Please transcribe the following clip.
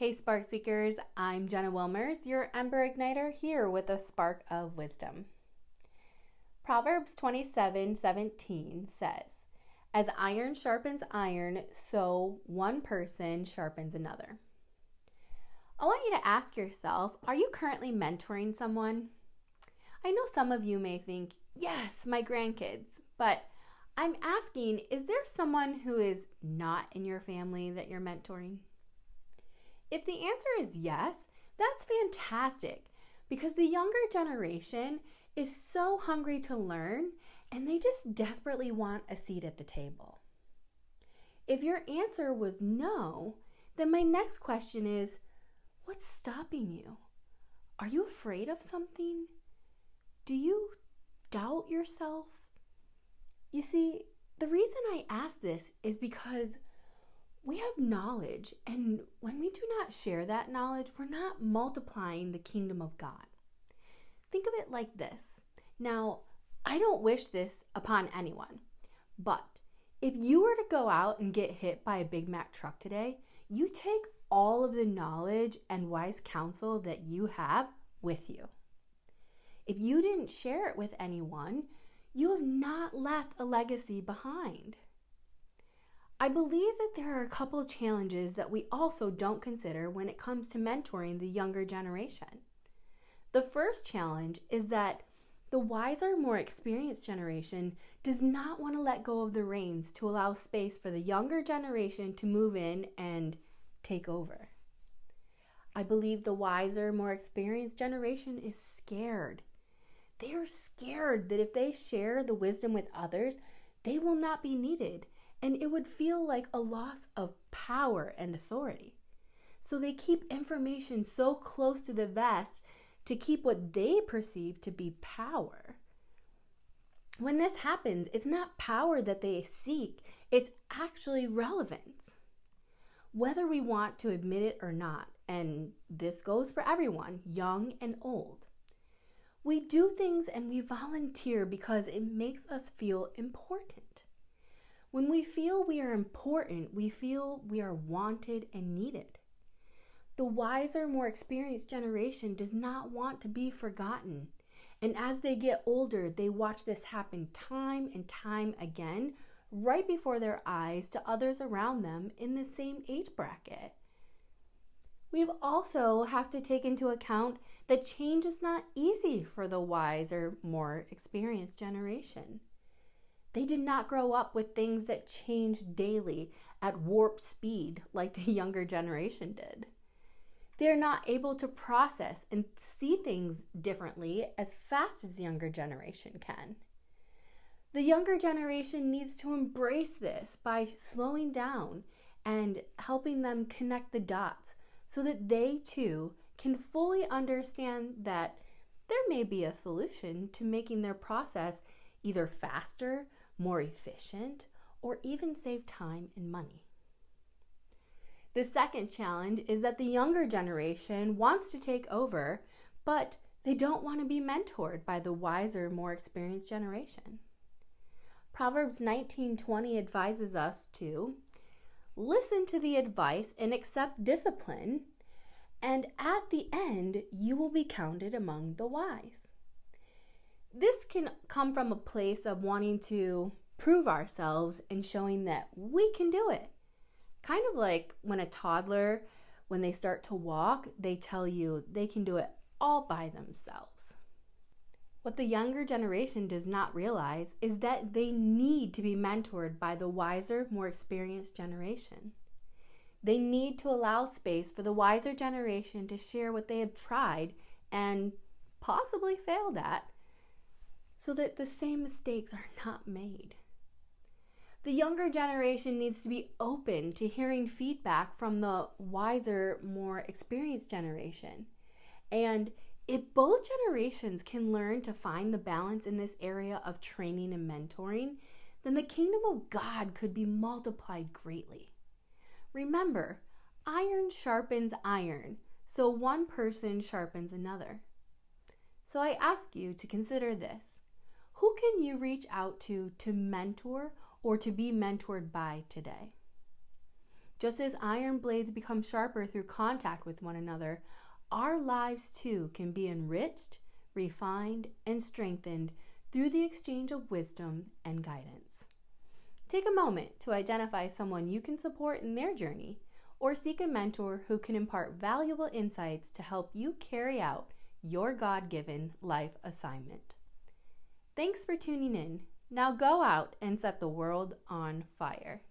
Hey Spark Seekers, I'm Jenna Wilmers, your Ember Igniter, here with a spark of wisdom. Proverbs 27:17 says, "As iron sharpens iron, so one person sharpens another." I want you to ask yourself, are you currently mentoring someone? I know some of you may think, yes, my grandkids, but I'm asking, is there someone who is not in your family that you're mentoring? If the answer is yes, that's fantastic because the younger generation is so hungry to learn and they just desperately want a seat at the table. If your answer was no, then my next question is, what's stopping you? Are you afraid of something? Do you doubt yourself? You see, the reason I ask this is because we have knowledge, and when we do not share that knowledge, we're not multiplying the kingdom of God. Think of it like this. Now, I don't wish this upon anyone, but if you were to go out and get hit by a Big Mac truck today, you take all of the knowledge and wise counsel that you have with you. If you didn't share it with anyone, you have not left a legacy behind. I believe that there are a couple of challenges that we also don't consider when it comes to mentoring the younger generation. The first challenge is that the wiser, more experienced generation does not want to let go of the reins to allow space for the younger generation to move in and take over. I believe the wiser, more experienced generation is scared. They are scared that if they share the wisdom with others, they will not be needed, and it would feel like a loss of power and authority. So they keep information so close to the vest to keep what they perceive to be power. When this happens, it's not power that they seek, it's actually relevance. Whether we want to admit it or not, and this goes for everyone, young and old, we do things and we volunteer because it makes us feel important. When we feel we are important, we feel we are wanted and needed. The wiser, more experienced generation does not want to be forgotten. And as they get older, they watch this happen time and time again, right before their eyes to others around them in the same age bracket. We also have to take into account that change is not easy for the wiser, more experienced generation. They did not grow up with things that changed daily at warp speed like the younger generation did. They are not able to process and see things differently as fast as the younger generation can. The younger generation needs to embrace this by slowing down and helping them connect the dots so that they too can fully understand that there may be a solution to making their process either faster, more efficient, or even save time and money. The second challenge is that the younger generation wants to take over, but they don't want to be mentored by the wiser, more experienced generation. Proverbs 19:20 advises us to listen to the advice and accept discipline, and at the end, you will be counted among the wise. This can come from a place of wanting to prove ourselves and showing that we can do it. Kind of like when a toddler, when they start to walk, they tell you they can do it all by themselves. What the younger generation does not realize is that they need to be mentored by the wiser, more experienced generation. They need to allow space for the wiser generation to share what they have tried and possibly failed at, so that the same mistakes are not made. The younger generation needs to be open to hearing feedback from the wiser, more experienced generation. And if both generations can learn to find the balance in this area of training and mentoring, then the kingdom of God could be multiplied greatly. Remember, iron sharpens iron, so one person sharpens another. So I ask you to consider this. Who can you reach out to mentor or to be mentored by today? Just as iron blades become sharper through contact with one another, our lives too can be enriched, refined, and strengthened through the exchange of wisdom and guidance. Take a moment to identify someone you can support in their journey, or seek a mentor who can impart valuable insights to help you carry out your God-given life assignment. Thanks for tuning in. Now go out and set the world on fire.